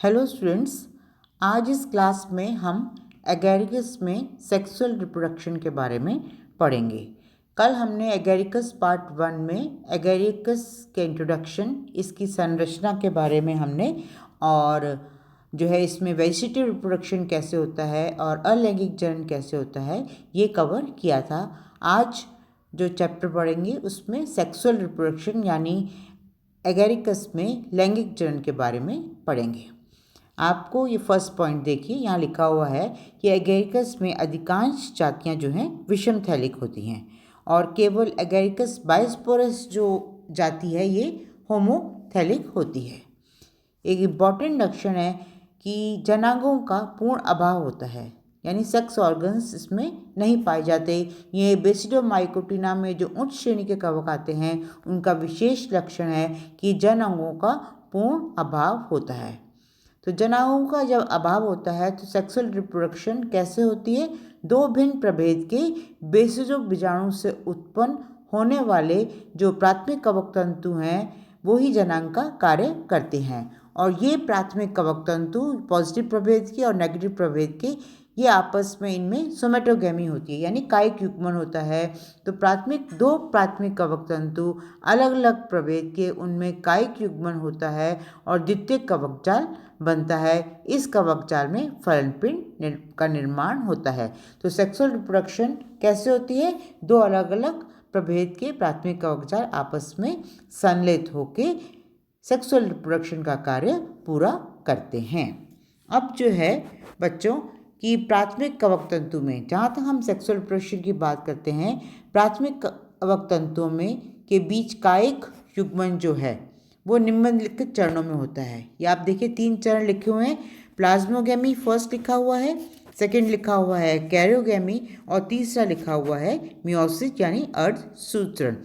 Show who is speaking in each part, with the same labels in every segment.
Speaker 1: Hello students, आज इस class में हम एगेरिकस में सेक्सुअल रिप्रोडक्शन के बारे में पढ़ेंगे। कल हमने एगेरिकस पार्ट 1 में एगेरिकस के इंट्रोडक्शन, इसकी संरचना के बारे में हमने और जो है इसमें वेजिटेटिव रिप्रोडक्शन कैसे होता है और अलैंगिक जनन कैसे होता है ये कवर किया था। आज जो चैप्टर पढ़ेंगे उसमें सेक्सुअल रिप्रोडक्शन यानी एगेरिकस में लैंगिक जनन के बारे में पढ़ेंगे। आपको ये फर्स्ट पॉइंट देखिए, यहाँ लिखा हुआ है कि एगेरिकस में अधिकांश जातियाँ जो हैं विषम थैलिक होती हैं और केवल एगेरिकस बाइस्पोरस जो जाति है ये होमोथैलिक होती है। एक इम्पॉर्टेंट लक्षण है कि जनांगों का पूर्ण अभाव होता है, यानी सेक्स ऑर्गन्स इसमें नहीं पाए जाते। ये बेसिडोमाइकोटिना में जो उच्च श्रेणी के कवक आते हैं उनका विशेष लक्षण है कि जनांगों का पूर्ण अभाव होता है। तो जनांगों का जब अभाव होता है तो सेक्सुअल रिप्रोडक्शन कैसे होती है? दो भिन्न प्रभेद के बेसिजो बीजाणु से उत्पन्न होने वाले जो प्राथमिक कवक तंतु हैं वो ही जनांग का कार्य करते हैं और ये प्राथमिक कवक तंतु पॉजिटिव प्रभेद के और नेगेटिव प्रभेद के ये आपस में इनमें सोमेटोगेमी होती है, यानी कायिक युग्मन होता है। तो दो प्राथमिक कवक तंतु अलग अलग प्रभेद के उनमें कायिक युग्मन होता है और द्वितीयक कवक जाल बनता है। इस कवक जाल में फलनपिंड का निर्माण होता है। तो सेक्सुअल रिप्रोडक्शन कैसे होती है? दो अलग अलग प्रभेद के प्राथमिक कवक जाल आपस में संलेत होकर सेक्सुअल रिप्रोडक्शन का कार्य पूरा करते हैं। अब जो है बच्चों कि प्राथमिक कवक तंतु में जहाँ तक हम सेक्सुअल रिप्रोडक्शन की बात करते हैं, प्राथमिक कवक तंतुओं में के बीच कायिक युग्मन जो है वो निम्नलिखित चरणों में होता है। ये आप देखिए 3 चरण लिखे हुए हैं। प्लाज्मोगेमी फर्स्ट लिखा हुआ है, सेकंड लिखा हुआ है कैरियोगेमी और तीसरा लिखा हुआ है मियोसिस यानी अर्धसूत्रण।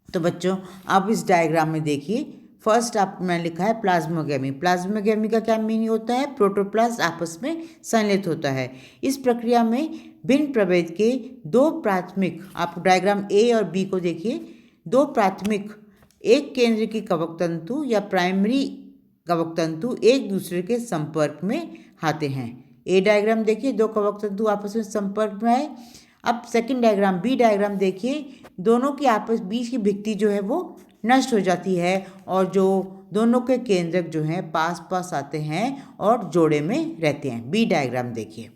Speaker 1: तो बच्चों आप इस डायग्राम में देखिए, फर्स्ट आप मैंने लिखा है प्लाज्मोगेमी। प्लाज्मोगेमी का क्या मीनिंग होता है? प्रोटोप्लास्ट आपस में संलित होता है। इस प्रक्रिया में भिन्न प्रभेद के दो प्राथमिक, आप डायग्राम ए और बी को देखिए, दो प्राथमिक एक केंद्र की कवक तंतु या प्राइमरी कवक तंतु एक दूसरे के संपर्क में आते हैं। ए डायग्राम देखिए, दो कवक तंतु आपस में संपर्क में आए। अब सेकंड डायग्राम बी डायग्राम देखिए, दोनों की आपस बीच की भित्ति जो है वो नष्ट हो जाती है और जो दोनों के केंद्रक जो हैं पास पास आते हैं और जोड़े में रहते हैं। बी डायग्राम देखिए,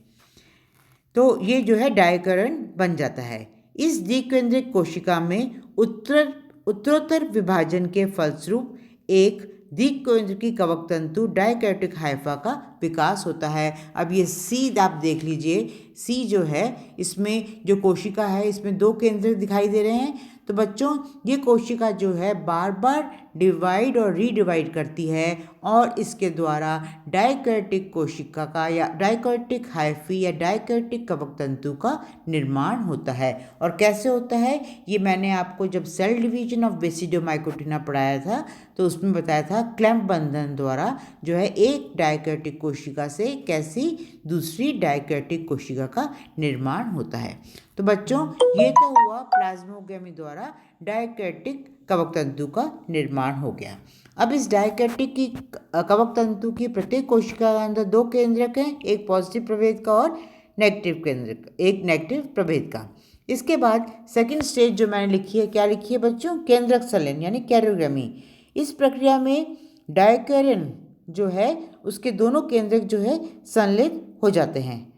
Speaker 1: तो ये जो है डायकरण बन जाता है। इस द्विकेंद्रिक कोशिका में उत्तरोत्तर विभाजन के फलस्वरूप एक द्विकेंद्रकी कवक तंतु डायकैरियोटिक हाइफा का विकास होता है। अब ये सी आप देख लीजिए, सी जो है इसमें जो कोशिका है इसमें दो केंद्र दिखाई दे रहे हैं। तो बच्चों ये कोशिका जो है बार बार डिवाइड और रीडिवाइड करती है और इसके द्वारा डायकैरियोटिक कोशिका का या डायकैरियोटिक हाइफी या डायकैरियोटिक कवक तंतु का निर्माण होता है। और कैसे होता है ये मैंने आपको जब सेल डिवीजन ऑफ बेसिडोमाइकोटिना पढ़ाया था तो उसमें बताया था, क्लैंप बंधन द्वारा जो है एक डायकैरियोटिक कोशिका से कैसी दूसरी डायकैरियोटिक कोशिका का निर्माण होता है। तो बच्चों ये तो हुआ प्लाज्मोगेमी द्वारा डायकैरियोटिक कवक तंतु का निर्माण हो गया। अब इस डायकैरियोटिक की कवक तंतु की प्रत्येक कोशिका के अंदर दो केंद्रक हैं, एक पॉजिटिव प्रभेद का और नेगेटिव केंद्रक, एक नेगेटिव प्रभेद का। इसके बाद सेकंड स्टेज जो मैंने लिखी है, क्या लिखी है बच्चों? केंद्रक संलयन यानी कैरियोगेमी। इस प्रक्रिया में डायकैरियन जो है उसके दोनों केंद्रक जो है संलित हो जाते हैं,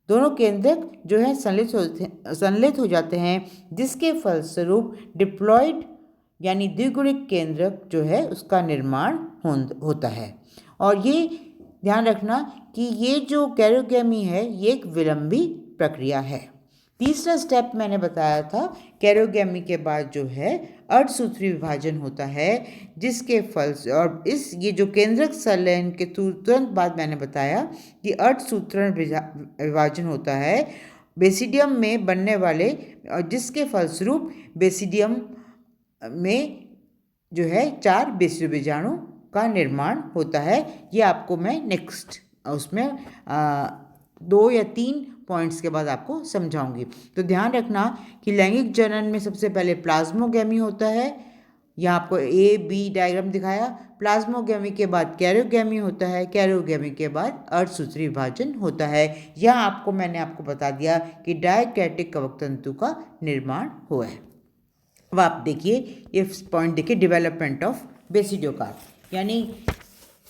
Speaker 1: दोनों केंद्रक जो है संलित हो जाते हैं, जिसके फलस्वरूप डिप्लॉइड यानी द्विगुणिक केंद्रक जो है उसका निर्माण होता है। और ये ध्यान रखना कि ये जो कैरियोगेमी है ये एक विलंबी प्रक्रिया है। तीसरा स्टेप मैंने बताया था, कैरियोगेमी के बाद जो है अर्धसूत्री विभाजन होता है, जिसके फल और ये जो केंद्रक संलयन के तुरंत बाद मैंने बताया कि अर्धसूत्रण विभाजन होता है बेसिडियम में बनने वाले, जिसके फलस्वरूप बेसिडियम में जो है 4 बेसिडो बीजाणु का निर्माण होता है। ये आपको मैं नेक्स्ट उसमें 2 या 3 पॉइंट्स के बाद आपको समझाऊंगी। तो ध्यान रखना कि लैंगिक जनन में सबसे पहले प्लाज्मोगेमी होता है, यहाँ आपको ए बी डायग्राम दिखाया। प्लाज्मोगेमी के बाद कैरियोगेमी होता है, कैरियोगेमी के बाद अर्धसूत्री विभाजन होता है। यहाँ मैंने आपको बता दिया कि डायक्रैटिक कवक तंतु का निर्माण हुआ है। अब आप देखिए ये पॉइंट देखिए, डेवलपमेंट ऑफ बेसिडियोकार्प। यानी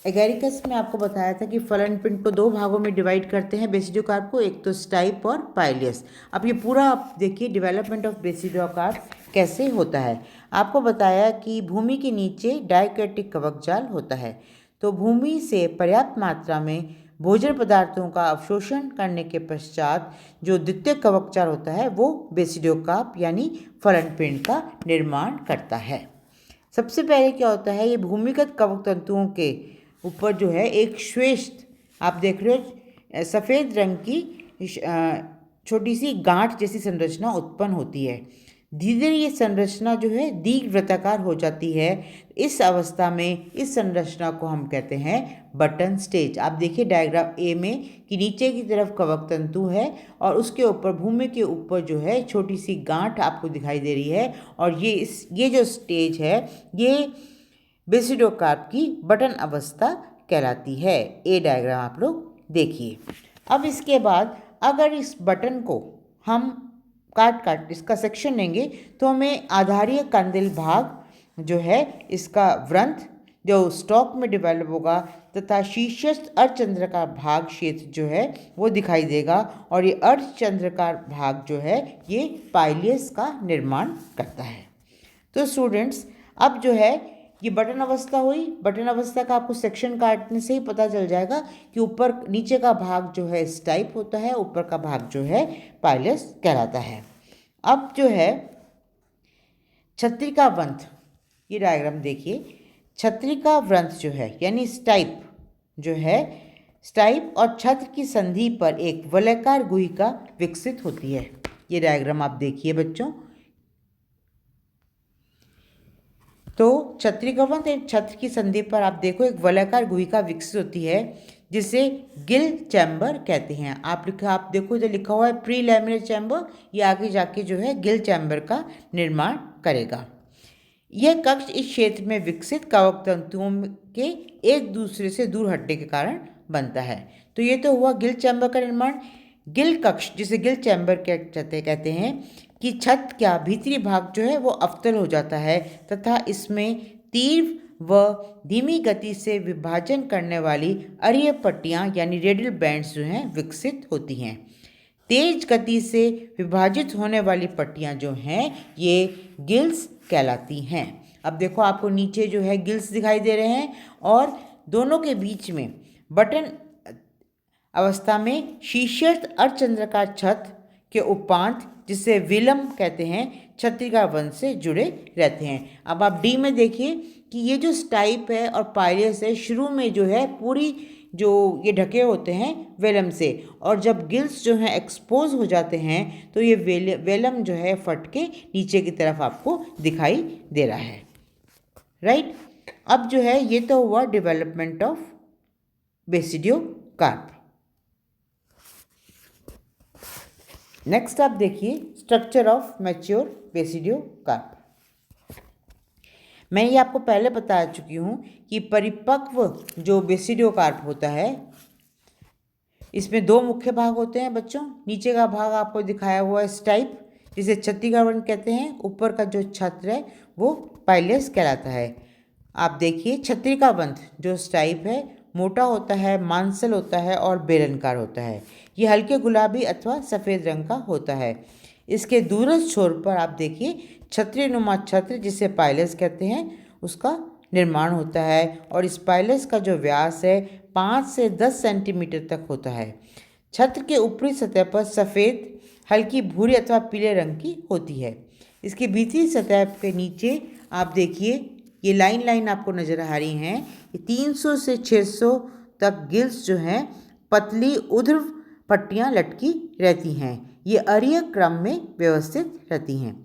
Speaker 1: एगेरिकस में आपको बताया था कि फलन पिंड को दो भागों में डिवाइड करते हैं बेसिडियोकार्प को, एक तो स्टाइप और पाइलियस। अब ये पूरा आप देखिए डेवलपमेंट ऑफ बेसिडियोकार्प कैसे होता है। आपको बताया कि भूमि के नीचे डायक्रैटिक कवक जाल होता है, तो भूमि से पर्याप्त मात्रा में भोजन पदार्थों का अवशोषण करने के पश्चात जो द्वितीय कवक जाल होता है वो बेसिडियोकार्प यानी फलन पिंड का निर्माण करता है। सबसे पहले क्या होता है, ये भूमिगत कवक तंतुओं के ऊपर जो है एक श्वेत, आप देख रहे हो सफ़ेद रंग की छोटी सी गांठ जैसी संरचना उत्पन्न होती है। धीरे धीरे ये संरचना जो है दीर्घवृत्ताकार हो जाती है। इस अवस्था में इस संरचना को हम कहते हैं बटन स्टेज। आप देखिए डायग्राम ए में कि नीचे की तरफ कवक तंतु है और उसके ऊपर भूमि के ऊपर जो है छोटी सी गांठ आपको दिखाई दे रही है, और ये जो स्टेज है ये बेसिडियोकार्प की बटन अवस्था कहलाती है। ए डायग्राम आप लोग देखिए। अब इसके बाद अगर इस बटन को हम काट इसका सेक्शन लेंगे तो हमें आधारीय कंदिल भाग जो है इसका वृंत जो स्टॉक में डेवलप होगा तथा शीर्षस्थ अर्धचंद्राकार भाग क्षेत्र जो है वो दिखाई देगा, और ये अर्धचंद्राकार भाग जो है ये पाइलियस का निर्माण करता है। तो स्टूडेंट्स अब जो है ये बटन अवस्था हुई। बटन अवस्था का आपको सेक्शन काटने से ही पता चल जाएगा कि ऊपर नीचे का भाग जो है स्टाइप होता है, ऊपर का भाग जो है पाइलियस कहलाता है। अब जो है छत्रिका वंत, ये डायग्राम देखिए, छत्रिका वृंत जो है यानी स्टाइप जो है, स्टाइप और छत्र की संधि पर एक वलयाकार गुहिका विकसित होती है। ये डायग्राम आप देखिए बच्चों। तो छत्रिकावंत एक छत्र की संधि पर आप देखो एक वलयाकार गुहिका विकसित होती है जिसे गिल चैम्बर कहते हैं। आप देखो इधर लिखा हुआ है प्री लैमिनर चैम्बर, ये आगे जाके जो है गिल चैम्बर का निर्माण करेगा। यह कक्ष इस क्षेत्र में विकसित कवक तंतुओं के एक दूसरे से दूर हटने के कारण बनता है। तो ये तो हुआ गिल चैम्बर का निर्माण। गिल कक्ष जिसे गिल चैम्बर कहते हैं कि छत का भीतरी भाग जो है वो अवतल हो जाता है तथा इसमें तीव्र व धीमी गति से विभाजन करने वाली अरीय पट्टियाँ यानी रेडियल बैंड्स जो हैं विकसित होती हैं। तेज गति से विभाजित होने वाली पट्टियाँ जो हैं ये गिल्स कहलाती हैं। अब देखो आपको नीचे जो है गिल्स दिखाई दे रहे हैं और दोनों के बीच में बटन अवस्था में शीर्षस्थ अर्धचंद्राकार छत्र के उपांत जिसे विलम कहते हैं छत्रिका वंश से जुड़े रहते हैं। अब आप डी में देखिए कि ये जो स्टाइप है और पाइलियस है शुरू में जो है पूरी जो ये ढके होते हैं वेलम से, और जब गिल्स जो हैं एक्सपोज हो जाते हैं तो ये वेलम जो है फट के नीचे की तरफ आपको दिखाई दे रहा है। राइट। अब जो है ये तो हुआ डेवलपमेंट ऑफ बेसिडियोकार्प। नेक्स्ट आप देखिए स्ट्रक्चर ऑफ मैच्योर बेसिडियोकार्प। मैं ये आपको पहले बता चुकी हूँ कि परिपक्व जो बेसिडियोकार्प होता है इसमें दो मुख्य भाग होते हैं बच्चों। नीचे का भाग आपको दिखाया हुआ है स्टाइप जिसे छत्रिका वर्ण कहते हैं, ऊपर का जो छत्र है वो पाइलियस कहलाता है। आप देखिए छत्रिका वंश जो स्टाइप है मोटा होता है, मांसल होता है और बेलनकार होता है। ये हल्के गुलाबी अथवा सफ़ेद रंग का होता है। इसके दूरस्थ छोर पर आप देखिए छत्रीनुमा छत्र जिसे पाइलस कहते हैं उसका निर्माण होता है, और इस पाइलस का जो व्यास है 5 से 10 सेंटीमीटर तक होता है। छत्र के ऊपरी सतह पर सफ़ेद हल्की भूरी अथवा पीले रंग की होती है। इसकी भीतरी सतह के नीचे आप देखिए ये लाइन आपको नज़र आ रही हैं, ये 300 से 600 तक गिल्स जो हैं पतली ऊर्ध्व पट्टियाँ लटकी रहती हैं। ये अरीय क्रम में व्यवस्थित रहती हैं।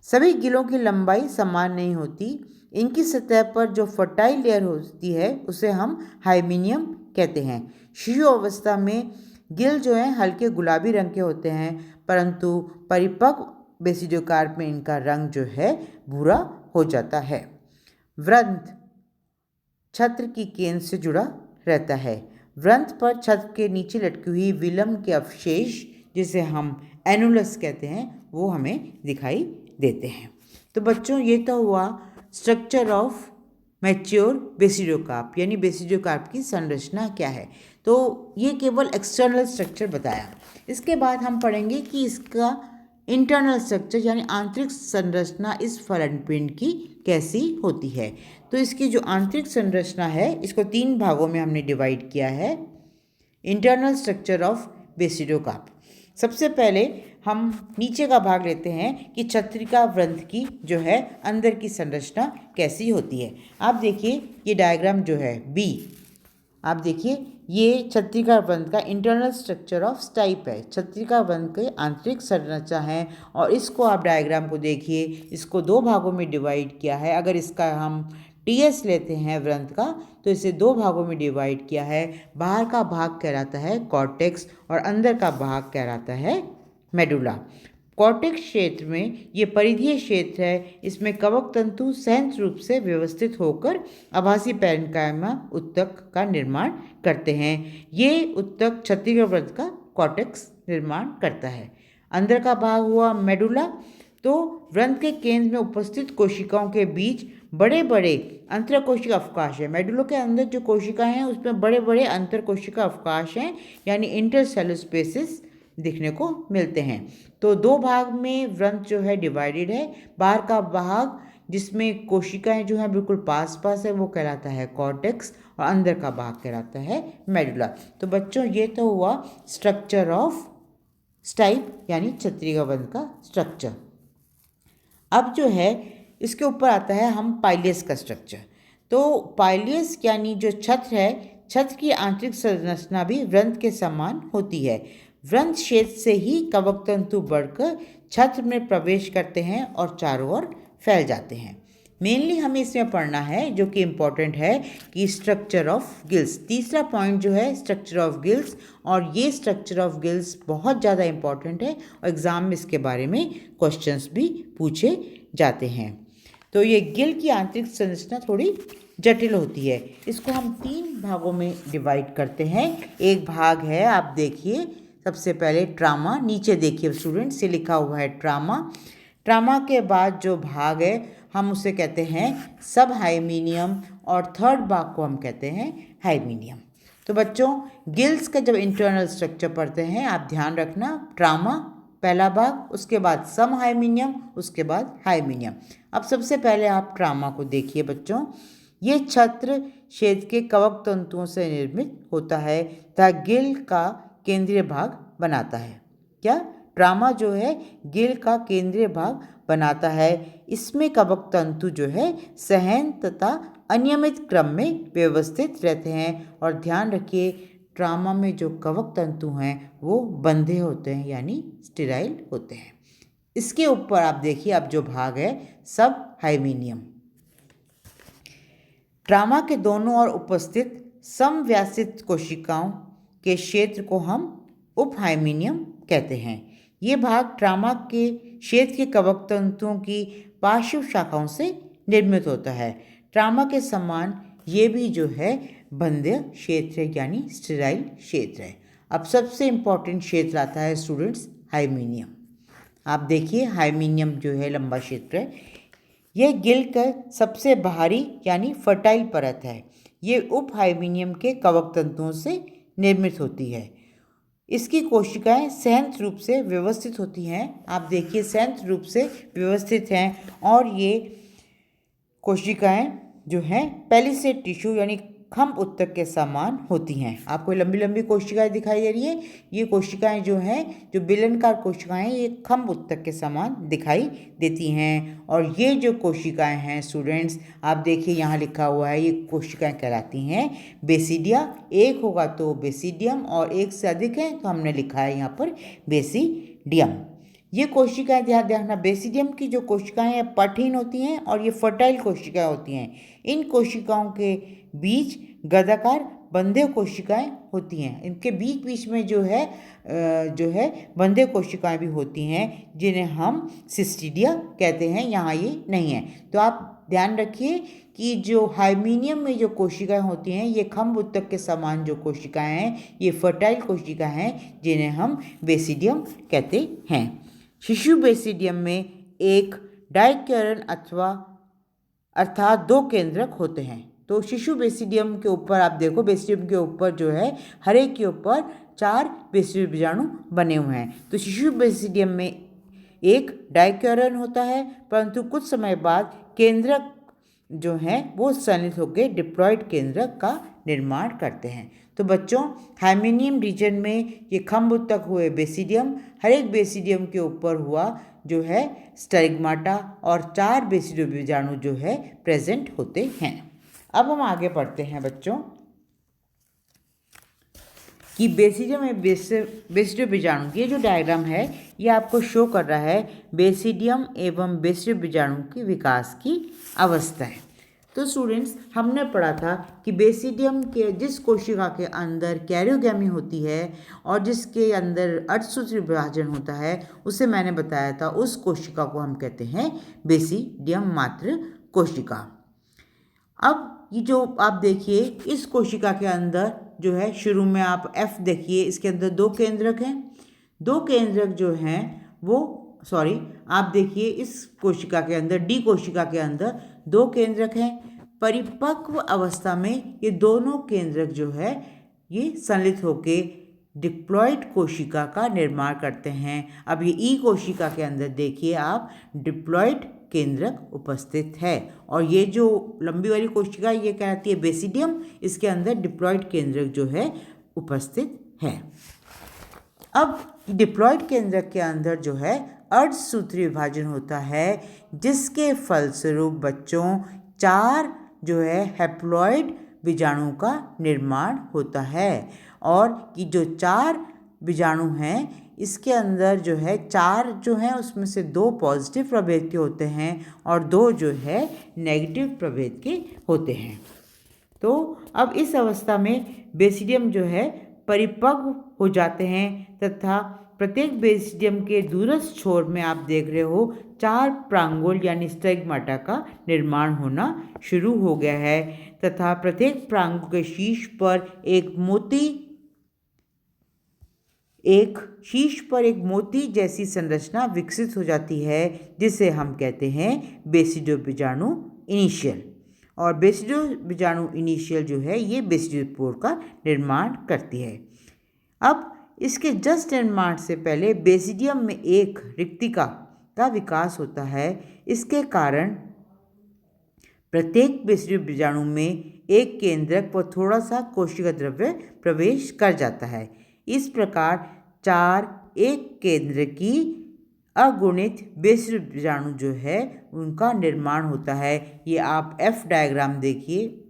Speaker 1: सभी गिलों की लंबाई समान नहीं होती। इनकी सतह पर जो फर्टाइल लेयर होती है उसे हम हाइमीनियम कहते हैं। शिशु अवस्था में गिल जो हैं हल्के गुलाबी रंग के होते हैं, परंतु परिपक्व बेसिडियोकार्प में इनका रंग जो है भूरा हो जाता है। व्रंत छत्र की केंद्र से जुड़ा रहता है। व्रंत पर छत्र के नीचे लटकी हुई विलंब के अवशेष, जिसे हम एनुलस कहते हैं, वो हमें दिखाई देते हैं। तो बच्चों, ये तो हुआ स्ट्रक्चर ऑफ मैच्योर बेसिडियोकार्प, यानी बेसिडियोकार्प की संरचना क्या है। तो ये केवल एक्सटर्नल स्ट्रक्चर बताया। इसके बाद हम पढ़ेंगे कि इसका इंटरनल स्ट्रक्चर यानी आंतरिक संरचना इस फलन पिंड की कैसी होती है। तो इसकी जो आंतरिक संरचना है, इसको 3 भागों में हमने डिवाइड किया है। Internal structure of basidiocarp. सबसे पहले हम नीचे का भाग लेते हैं कि छत्रिका व्रंथ की जो है अंदर की संरचना कैसी होती है। आप देखिए ये डायग्राम जो है बी, आप देखिए ये छत्रिका व्रंथ का इंटरनल स्ट्रक्चर ऑफ स्टाइप है। छत्रिका व्रंथ के आंतरिक संरचना है और इसको आप डायग्राम को देखिए, इसको 2 भागों में डिवाइड किया है। अगर इसका हम टीएस लेते हैं व्रंथ का, तो इसे 2 भागों में डिवाइड किया है। बाहर का भाग कहलाता है कॉर्टेक्स और अंदर का भाग कहलाता है मेडुला। कॉर्टेक्स क्षेत्र में ये परिधीय क्षेत्र है। इसमें कवक तंतु सहज रूप से व्यवस्थित होकर आभासी पैरेन्काइमा उत्तक का निर्माण करते हैं। ये उत्तक छत्रिका व्रंथ का कॉर्टेक्स निर्माण करता है। अंदर का भाग हुआ मेडुला। तो व्रंथ के केंद्र में उपस्थित कोशिकाओं के बीच बड़े बड़े अंतरकोशिका अवकाश है। मेडुला के अंदर जो कोशिकाएं हैं उसमें बड़े बड़े अंतरकोशिका अवकाश हैं, यानी इंटरसेलुलर स्पेसेस दिखने को मिलते हैं। तो 2 भाग में व्रंथ जो है डिवाइडेड है। बाहर का भाग जिसमें कोशिकाएं जो हैं बिल्कुल पास पास है वो कहलाता है कॉर्टेक्स और अंदर का भाग कहलाता है मेडुला। तो बच्चों, ये तो हुआ स्ट्रक्चर ऑफ स्टाइप यानी छत्रिका व्रंथ का स्ट्रक्चर। अब जो है इसके ऊपर आता है हम पाइलियस का स्ट्रक्चर। तो पाइलियस यानी जो छत्र है, छत्र की आंतरिक संरचना भी व्रंथ के समान होती है। व्रंथ क्षेत्र से ही कवक तंतु बढ़कर छत्र में प्रवेश करते हैं और चारों ओर फैल जाते हैं। मेनली हमें इसमें पढ़ना है जो कि इम्पॉर्टेंट है कि स्ट्रक्चर ऑफ गिल्स। तीसरा पॉइंट जो है स्ट्रक्चर ऑफ गिल्स, और ये स्ट्रक्चर ऑफ गिल्स बहुत ज़्यादा इम्पॉर्टेंट है और एग्ज़ाम में इसके बारे में क्वेश्चंस भी पूछे जाते हैं। तो ये गिल की आंतरिक संरचना थोड़ी जटिल होती है। इसको हम 3 भागों में डिवाइड करते हैं। एक भाग है, आप देखिए, सबसे पहले ट्रामा। नीचे देखिए स्टूडेंट, से लिखा हुआ है ट्रामा। ट्रामा के बाद जो भाग है हम उसे कहते हैं सब हाइमीनियम, और थर्ड भाग को हम कहते हैं हाइमीनियम। तो बच्चों, गिल्स का जब इंटरनल स्ट्रक्चर पढ़ते हैं आप ध्यान रखना, ट्रामा पहला भाग, उसके बाद सम हाइमीनियम, उसके बाद हाइमीनियम। अब सबसे पहले आप ट्रामा को देखिए बच्चों। ये छत्र क्षेत्र के कवक तंतुओं से निर्मित होता है तथा गिल का केंद्रीय भाग बनाता है। क्या? ट्रामा जो है गिल का केंद्रीय भाग बनाता है। इसमें कवक तंतु जो है सहन तथा अनियमित क्रम में व्यवस्थित रहते हैं। और ध्यान रखिए, ट्रामा में जो कवक तंतु हैं वो बंधे होते हैं यानी स्टेराइल होते हैं। इसके ऊपर आप देखिए, अब जो भाग है सब हाइमीनियम। ट्रामा के दोनों ओर उपस्थित समव्यासित कोशिकाओं के क्षेत्र को हम उपहाइमीनियम कहते हैं। ये भाग ट्रामा के क्षेत्र के कवक तंतुओं की पार्श्व शाखाओं से निर्मित होता है। ट्रामा के समान ये भी जो है बंध्य क्षेत्र है यानी स्टेराइल क्षेत्र है। अब सबसे इम्पॉर्टेंट क्षेत्र आता है स्टूडेंट्स हाइमीनियम। आप देखिए, हाइमीनियम जो है लंबा क्षेत्र है। यह गिल का सबसे बाहरी यानी फर्टाइल परत है। ये उप हाइमीनियम के कवक तंतुओं से निर्मित होती है। इसकी कोशिकाएं सहज रूप से व्यवस्थित होती हैं। आप देखिए, सहज रूप से व्यवस्थित हैं और ये कोशिकाएं जो हैं पेलिसेड टिश्यू यानी खम्भ उत्तक के समान होती हैं। आपको लंबी लंबी कोशिकाएं दिखाई दे रही है। ये कोशिकाएं जो हैं, जो बेलनाकार कोशिकाएं, ये खम्भ उत्तक के समान दिखाई देती हैं। और ये जो कोशिकाएं हैं स्टूडेंट्स, आप देखिए यहाँ लिखा हुआ है, ये कोशिकाएं कहलाती हैं बेसिडिया। एक होगा तो बेसिडियम और एक से अधिक है तो हमने लिखा है यहाँ पर बेसिडियम। ये कोशिकाएं ध्यान रखना, बेसिडियम की जो कोशिकाएं हैं पठहीन होती हैं और ये फर्टाइल कोशिकाएं होती हैं। इन कोशिकाओं के बीच गदाकार बंधे कोशिकाएं होती हैं। इनके बीच बीच में जो है बंधे कोशिकाएं भी होती हैं जिन्हें हम सिस्टिडिया कहते हैं। यहाँ ये नहीं है। तो आप ध्यान रखिए कि जो हाइमीनियम में जो कोशिकाएं होती हैं, ये खम्भ उत्तक के समान जो कोशिकाएं हैं, ये फर्टाइल कोशिकाएं हैं जिन्हें हम बेसिडियम कहते हैं। शिशु बेसिडियम में एक डाइक्योरन अर्थात 2 केंद्रक होते हैं। तो शिशु बेसिडियम के ऊपर आप देखो, बेसिडियम के ऊपर जो है हर एक के ऊपर 4 बेसिडियम बीजाणु बने हुए हैं। तो शिशु बेसिडियम में एक डाइक्योरन होता है, परंतु कुछ समय बाद केंद्रक जो हैं वो संलित होकर डिप्लॉयड केंद्रक का निर्माण करते हैं। तो बच्चों, हाइमेनियम रीजन में ये खम्भ उत्तक हुए बेसिडियम, हर एक बेसिडियम के ऊपर हुआ जो है स्टेरिग्माटा और 4 बेसिडियम बीजाणु जो है प्रेजेंट होते हैं। अब हम आगे बढ़ते हैं बच्चों कि बेसिडियम में बेसिडियम बीजाणु, ये जो डायग्राम है ये आपको शो कर रहा है बेसिडियम एवं बेसिडियम बीजाणु के विकास की अवस्था है। तो स्टूडेंट्स, हमने पढ़ा था कि बेसिडियम के जिस कोशिका के अंदर कैरियोगैमी होती है और जिसके अंदर अर्धसूत्री विभाजन होता है, उसे मैंने बताया था उस कोशिका को हम कहते हैं बेसिडियम मात्र कोशिका। अब ये जो आप देखिए इस कोशिका के अंदर जो है, शुरू में आप F देखिए, इसके अंदर 2 केंद्रक हैं। 2 केंद्रक जो हैं वो आप देखिए इस कोशिका के अंदर, D कोशिका के अंदर 2 केंद्रक हैं। परिपक्व अवस्था में ये दोनों केंद्रक जो है ये संलित होके डिप्लॉयड कोशिका का निर्माण करते हैं। अब ये ई कोशिका के अंदर देखिए आप, डिप्लॉयड केंद्रक उपस्थित है और ये जो लंबी वाली कोशिका ये कहती है बेसिडियम, इसके अंदर डिप्लॉयड केंद्रक जो है उपस्थित है। अब डिप्लॉयड केंद्रक के अंदर जो है अर्धसूत्री विभाजन होता है, जिसके फलस्वरूप बच्चों 4 जो है हैप्लॉयड बीजाणु का निर्माण होता है। और ये जो 4 बीजाणु हैं, इसके अंदर जो है 4 जो हैं उसमें से 2 पॉजिटिव प्रभेद के होते हैं और 2 जो है नेगेटिव प्रभेद के होते हैं। तो अब इस अवस्था में बेसिडियम जो है परिपक्व हो जाते हैं तथा प्रत्येक बेसिडियम के दूरस्थ छोर में आप देख रहे हो 4 प्रांगुल यानी स्टेगमाटा का निर्माण होना शुरू हो गया है तथा प्रत्येक प्रांगुल के शीर्ष पर एक मोती जैसी संरचना विकसित हो जाती है, जिसे हम कहते हैं बेसिडियो बीजाणु इनिशियल। और बेसिडियो बीजाणु इनिशियल जो है ये बेसिडियोस्पोर का निर्माण करती है। अब इसके जस्ट निर्माण से पहले बेसिडियम में एक रिक्तिका का विकास होता है। इसके कारण प्रत्येक बेसिडियो बीजाणु में एक केंद्रक व थोड़ा सा कोशिका द्रव्य प्रवेश कर जाता है। इस प्रकार 4 एक केंद्र की अगुणित बेसिडियो बीजाणु जो है उनका निर्माण होता है। ये आप F डायग्राम देखिए,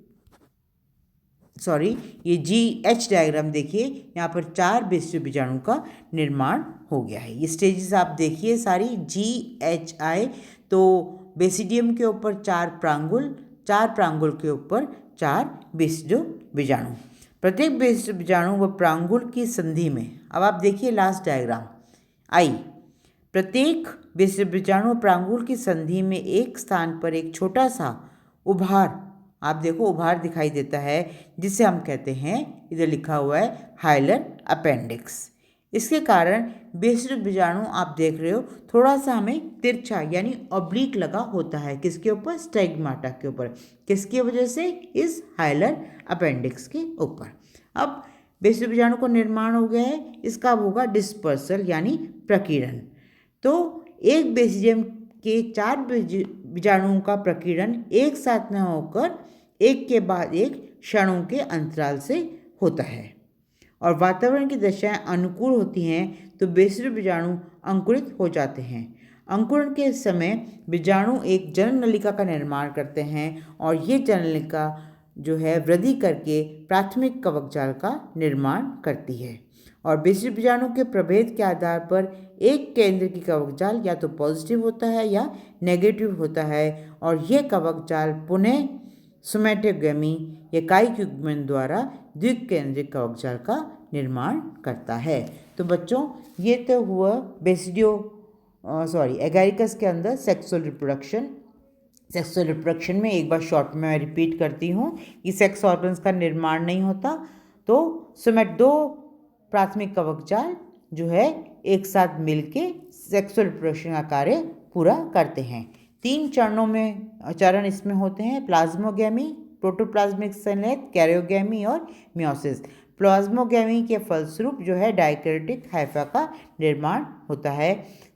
Speaker 1: ये GH डायग्राम देखिए, यहाँ पर 4 बेसिडियो बीजाणु का निर्माण हो गया है। ये स्टेजेस आप देखिए सारी GHI। तो बेसिडियम के ऊपर 4 प्रांगुल के ऊपर 4 बेसिडियो बीजाणु। प्रत्येक बेसिडियो बीजाणु व प्रांगुल की संधि में, अब आप देखिए लास्ट डायग्राम I, प्रत्येक बेसिडियो बीजाणु प्रांगुल की संधि में एक स्थान पर एक छोटा सा उभार, आप देखो उभार दिखाई देता है, जिसे हम कहते हैं, इधर लिखा हुआ है हाइलर अपेंडिक्स। इसके कारण बेसिडियो बीजाणु आप देख रहे हो थोड़ा सा हमें तिरछा यानी ऑब्लिक लगा होता है। किसके ऊपर? स्टेगमाटा के ऊपर। किसकी वजह से? इस हाइलर अपेंडिक्स के ऊपर। अब बेसिडियो बीजाणु का निर्माण हो गया है, इसका होगा डिस्पर्सल यानी प्रकीर्णन। तो एक बेसिडियम के 4 बीजाणुओं का प्रकीर्णन एक साथ न होकर एक के बाद एक क्षणों के अंतराल से होता है और वातावरण की दशाएं अनुकूल होती हैं तो बेसिडियो बीजाणु अंकुरित हो जाते हैं। अंकुरण के समय बीजाणु एक जनन नलिका का निर्माण करते हैं और ये जनन नलिका जो है वृद्धि करके प्राथमिक कवक जाल का निर्माण करती है। और बेसिडियो बीजाणु के प्रभेद के आधार पर एक केंद्र की कवक जाल या तो पॉजिटिव होता है या नेगेटिव होता है और यह कवक जाल पुनः सोमैटोगेमी या कायिक युग्मन द्वारा द्विकेंद्रिक कवक जाल का निर्माण करता है। तो बच्चों, ये तो हुआ एगैरिकस के अंदर सेक्सुअल रिप्रोडक्शन। सेक्सुअल रिप्रोडक्शन में एक बार शॉर्ट में मैं रिपीट करती हूँ कि सेक्स ऑर्गन्स का निर्माण नहीं होता, तो सोमेटो प्राथमिक कवकजाल जो है एक साथ मिलके सेक्सुअल रिप्रोडक्शन का कार्य पूरा करते हैं। 3 चरण इसमें होते हैं: प्लाज्मोगैमी, प्रोटोप्लाज्मिक संलेत, कैरियोगैमी और मियोसिस। प्लाज्मोगैमी के फलस्वरूप जो है डाइकैरियोटिक हाइफा का निर्माण होता है।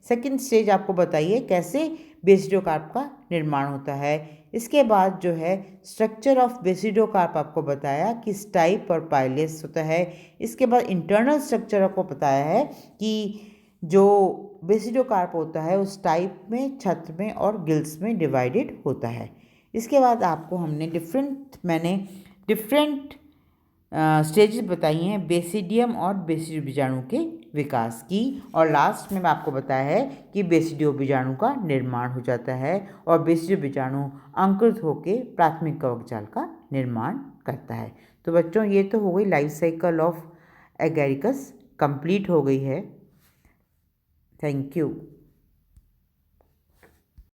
Speaker 1: सेकंड स्टेज आपको बताइए कैसे बेसिडोकार्प का निर्माण होता है। इसके बाद जो है स्ट्रक्चर ऑफ बेसिडोकार्प आपको बताया कि स्टाइप और पाइलेस होता है। इसके बाद इंटरनल स्ट्रक्चर आपको बताया है कि जो बेसिडोकार्प होता है उस टाइप में, छत्र में और गिल्स में डिवाइडेड होता है। इसके बाद आपको हमने डिफरेंट स्टेजेस बताई हैं बेसिडियम और बेसिडियो बीजाणु के विकास की, और लास्ट में आपको बताया है कि बेसिडियो बीजाणु का निर्माण हो जाता है और बेसिडियो बीजाणु अंकुरित होकर प्राथमिक कवकजाल का निर्माण करता है। तो बच्चों ये तो हो गई लाइफ साइकिल ऑफ एगैरिकस, कंप्लीट हो गई है। Thank you.